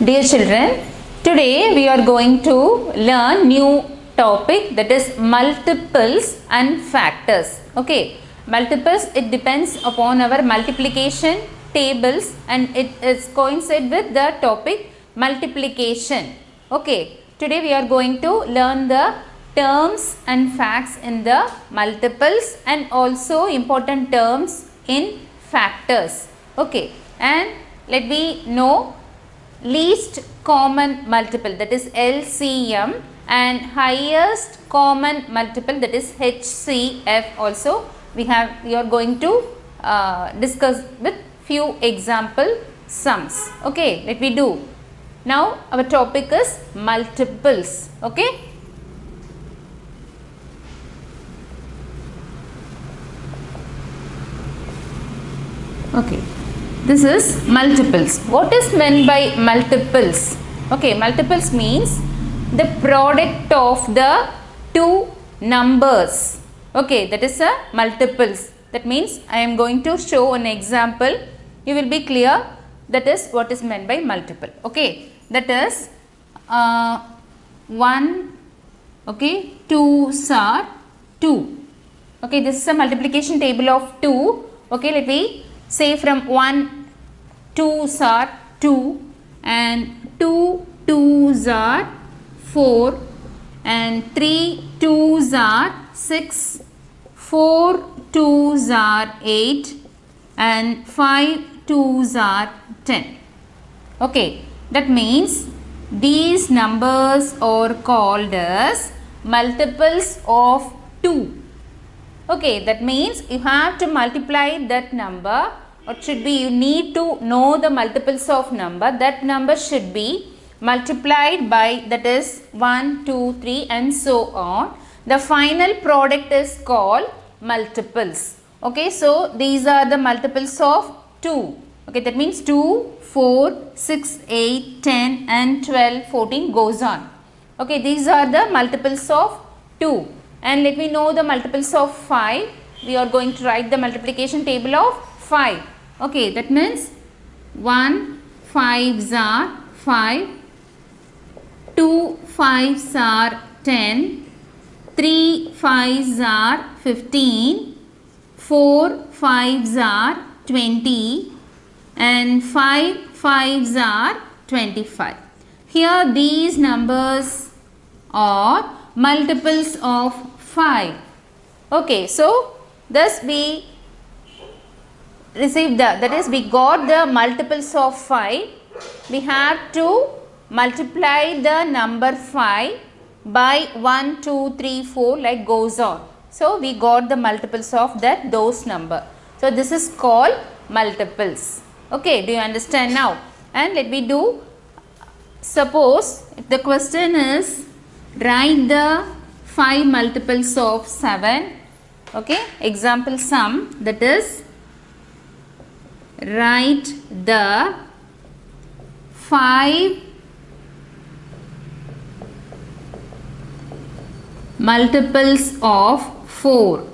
Dear children, today we are going to learn new topic, that is multiples and factors. Okay, multiples, it depends upon our multiplication tables and it is coincide with the topic multiplication. Okay, today we are going to learn the terms and facts in the multiples and also important terms in factors. Okay, and let me know least common multiple, that is LCM, and highest common multiple, that is HCF. Also we are going to discuss with few example sums. Okay, let me do. Now our topic is multiples. Okay, okay, this is multiples. What is meant by multiples? Okay, multiples means the product of the two numbers. Okay, that is a multiples. That means I am going to show an example. You will be clear. That is what is meant by multiple. Okay, that is 1, okay, 2 are 2. Okay, this is a multiplication table of 2. Okay, let me say from 1 2s are 2 and 2 2s are 4 and 3 2s are 6, 4 2s are 8 and 5 2s are 10. Okay, that means these numbers are called as multiples of 2. Okay, that means you have to multiply that number, or should be you need to know the multiples of number. That number should be multiplied by, that is 1, 2, 3 and so on. The final product is called multiples. Okay, so these are the multiples of 2. Okay, that means 2, 4, 6, 8, 10 and 12, 14 goes on. Okay, these are the multiples of 2. And let me know the multiples of 5. We are going to write the multiplication table of 5. Okay, that means 1 5s are 5, 2 5s are 10, 3 5s are 15, 4 5s are 20 and 5 5s are 25. Here these numbers are multiples of 5. Okay, so thus we received that is we got the multiples of 5. We have to multiply the number 5 by 1, 2, 3, 4 like goes on. So we got the multiples of those number. So this is called multiples. Okay, do you understand now? And let me do, suppose if the question is write the 5 multiples of 7. Okay, example sum, that is write the 5 multiples of 4.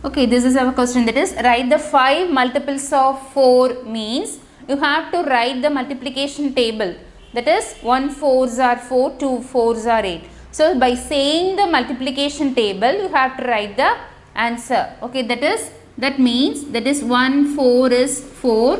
Okay, this is our question, that is write the 5 multiples of 4 means you have to write the multiplication table. That is 1 4s are 4, 2 4s are 8. So by saying the multiplication table you have to write the answer. Okay, that means that is 1 4 is 4,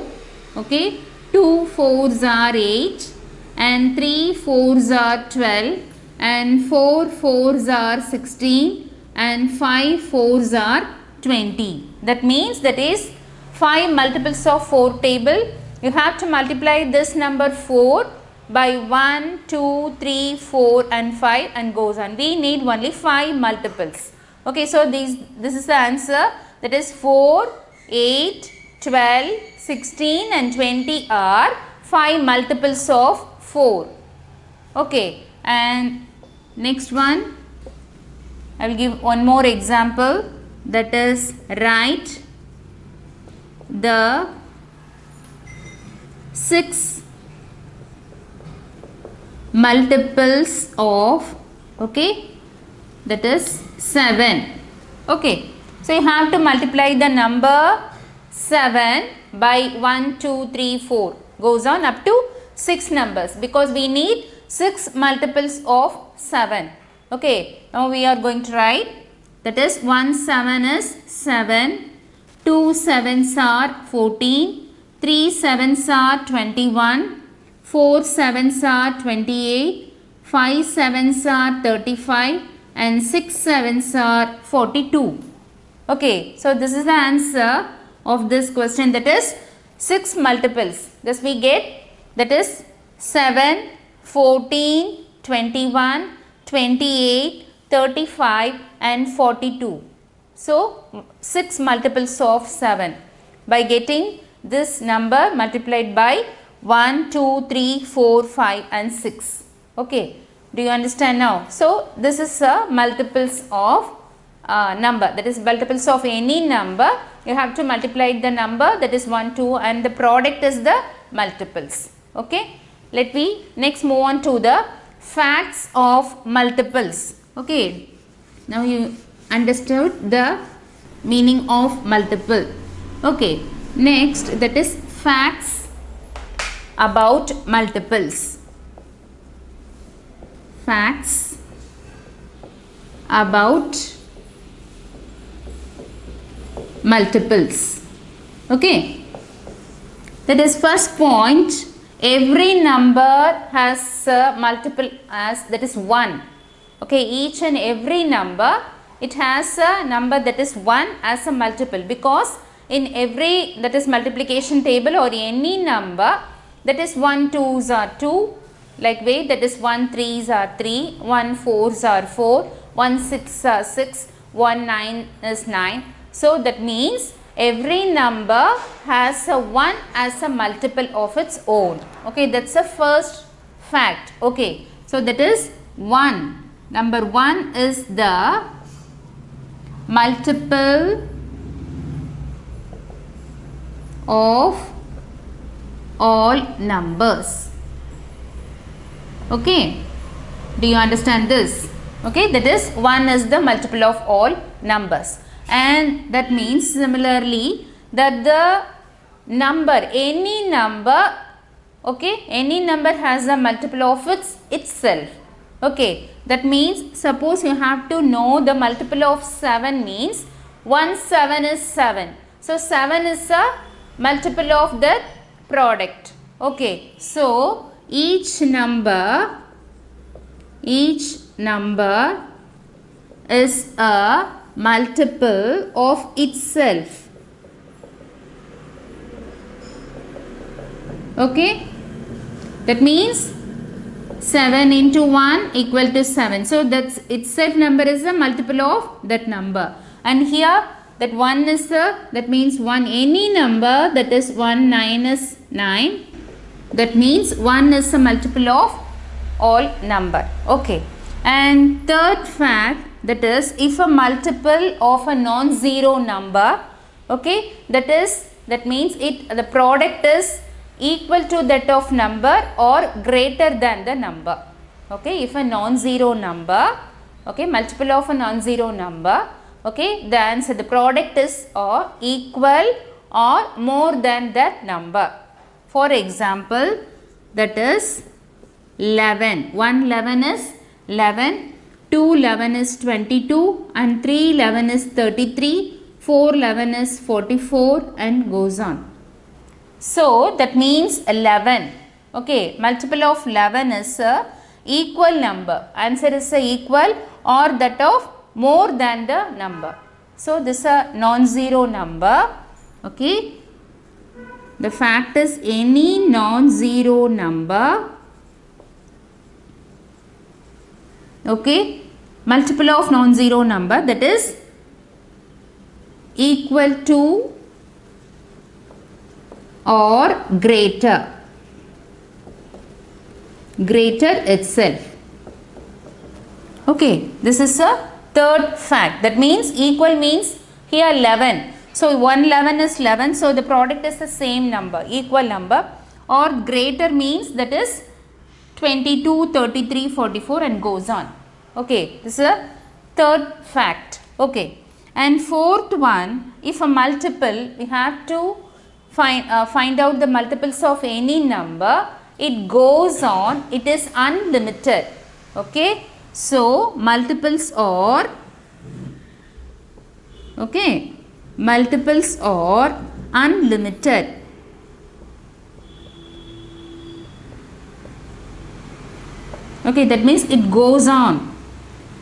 okay, 2 4s are 8 and 3 4s are 12 and 4 4s are 16 and 5 4s are 20. That means that is 5 multiples of 4 table. You have to multiply this number 4 by 1, 2, 3, 4 and 5 and goes on. We need only 5 multiples. Okay, so this is the answer, that is 4, 8, 12, 16 and 20 are 5 multiples of 4. Okay, and next one I will give one more example, that is write the 6 multiples of, okay, that is 7. Okay, so you have to multiply the number 7 by 1, 2, 3, 4 goes on up to 6 numbers because we need 6 multiples of 7. Okay, now we are going to write, that is 1 7 is 7, 2 7s are 14, 3 7s are 21, 4 7s are 28, 5 7s are 35 and 6 7s are 42. Okay, so this is the answer of this question, that is 6 multiples. Thus we get, that is 7, 14, 21, 28, 35 and 42. So 6 multiples of 7 by getting this number multiplied by 1, 2, 3, 4, 5 and 6. Okay, do you understand now? So this is a multiples of number, that is multiples of any number. You have to multiply the number, that is 1, 2 and the product is the multiples. Okay, let me next move on to the facts of multiples. Okay, now you understood the meaning of multiple. Okay, next, that is facts about multiples. Facts about multiples. Okay, that is first point, every number has a multiple as, that is 1. Okay, each and every number, it has a number that is 1 as a multiple, because in every, that is multiplication table or any number, that is 1 2s are 2, like way, that is 1 3s are 3, 1 4s are 4, 1 6 are 6, 1 9 is 9. So that means every number has a 1 as a multiple of its own. Okay, that's the first fact. Okay, so that is 1. Number 1 is the multiple of all numbers. Okay, do you understand this? Okay, that is 1 is the multiple of all numbers. And that means similarly that the number, any number, okay, any number has a multiple of itself. Okay, that means suppose you have to know the multiple of 7 means 1 7 is 7. So 7 is a multiple of the product. Okay, so each number is a multiple of itself. Okay, that means 7 into 1 equal to 7. So that's itself number is a multiple of that number. And here that 1 is that means 1, any number, that is 1 9 is 9. That means 1 is a multiple of all number. Okay, and third fact, that is if a multiple of a non-zero number, okay, that means the product is equal to that of number or greater than the number. Okay, if a non-zero number, okay, multiple of a non-zero number, okay, the answer, the product is or equal or more than that number. For example, that is 11. 1 11 is 11, 2 11 is 22 and 3 11 is 33, 4 11 is 44 and goes on. So that means 11. Okay, multiple of 11 is a equal number. Answer is a equal or that of more than the number. So this is a non-zero number. Okay, the fact is any non-zero number, okay, multiple of non-zero number, that is equal to or greater itself. Okay, this is a third fact. That means equal means here 11. So 1 11 is 11. So the product is the same number, equal number. Or greater means that is 22, 33, 44 and goes on. Okay, this is a third fact. Okay, and fourth one, if a multiple, we have to find out the multiples of any number. it goes on, it is unlimited. Okay, so multiples are, okay, multiples are unlimited. Okay, that means it goes on.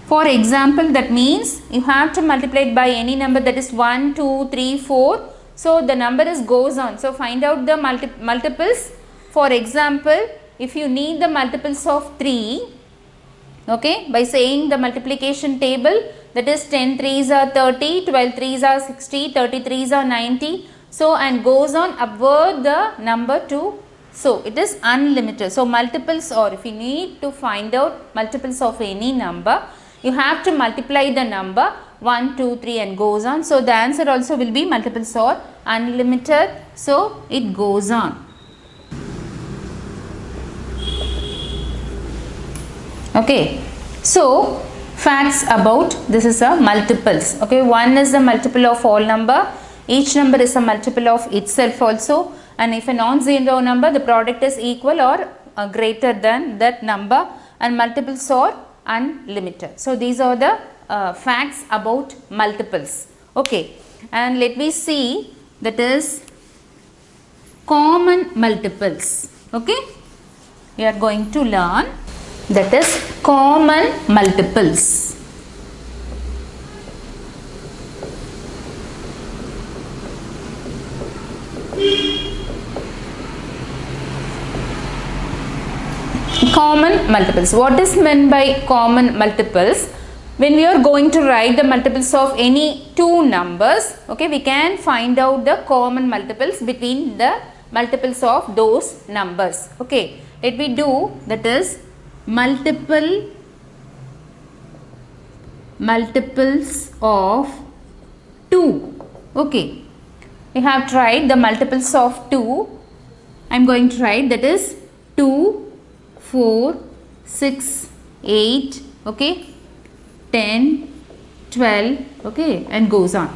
For example, that means you have to multiply it by any number, that is 1, 2, 3, 4. So the number is goes on. So find out the multiples. For example, if you need the multiples of 3, okay, by saying the multiplication table, that is 10 3s are 30, 12 3s are 60, 30 3s are 90. So and goes on upward the number to. So it is unlimited. So multiples, or if you need to find out multiples of any number, you have to multiply the number 1, 2, 3 and goes on. So the answer also will be multiples are unlimited. So it goes on. Okay. So facts about this is a multiples. Okay. 1 is the multiple of all number. Each number is a multiple of itself also. And if a non-zero number, the product is equal or greater than that number, and multiples are unlimited. So these are the facts about multiples. Okay, and let me see, that is common multiples. Okay, we are going to learn, that is common multiples. Common multiples. What is meant by common multiples? When we are going to write the multiples of any two numbers, okay, we can find out the common multiples between the multiples of those numbers. Okay, let me do, that is multiples of 2. Okay, we have tried the multiples of 2. I am going to write, that is 2, 4, 6, 8, okay, 10, 12, okay, and goes on.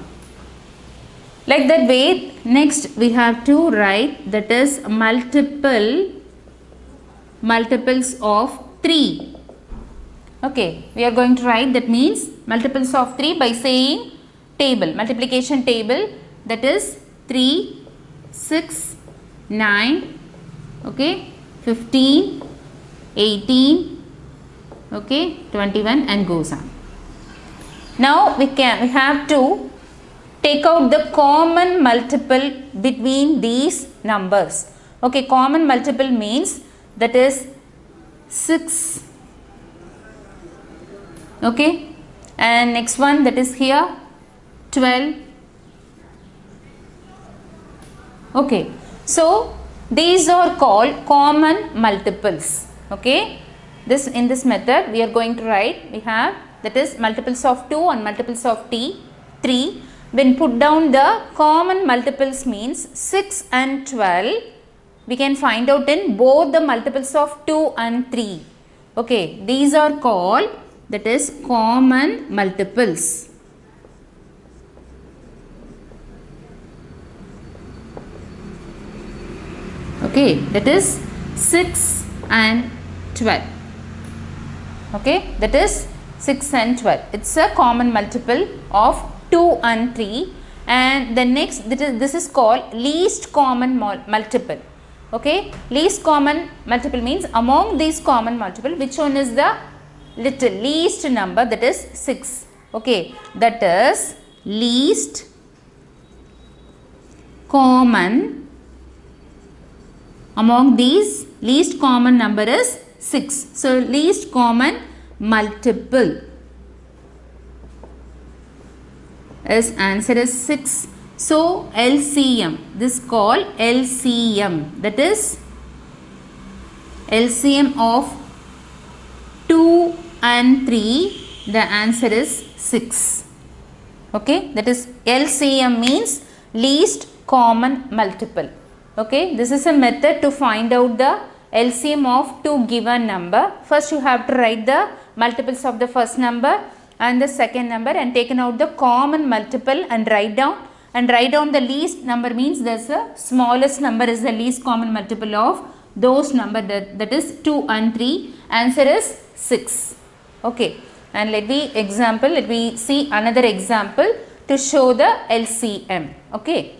Like that way, next we have to write, that is multiples of 3. Okay, we are going to write, that means multiples of 3 by saying table, multiplication table, that is 3, 6, 9, okay, 15, 18, okay, 21 and goes on. Now we have to take out the common multiple between these numbers. Okay, common multiple means, that is 6. Okay, and next one, that is here 12. Okay, so these are called common multiples. Okay, in this method we are going to write, we have, that is multiples of 2 and multiples of 3. When put down the common multiples means 6 and 12, we can find out in both the multiples of 2 and 3. Okay, these are called, that is common multiples. Okay, that is 6 and 12. Okay, that is 6 and 12. It's a common multiple of 2 and 3. And the next, this is called least common multiple. Okay, least common multiple means among these common multiple, which one is the least number, that is 6. Okay, that is least common, among these least common number is 6. So least common multiple is answer is 6. So LCM, this called LCM, that is LCM of 2 and 3, the answer is 6. Okay, that is LCM means least common multiple. Okay, this is a method to find out the LCM of two given number. First you have to write the multiples of the first number and the second number and taken out the common multiple and write down the least number, means there's a smallest number is the least common multiple of those number that is 2 and 3. Answer is 6. Okay, and let me see another example to show the LCM. Okay.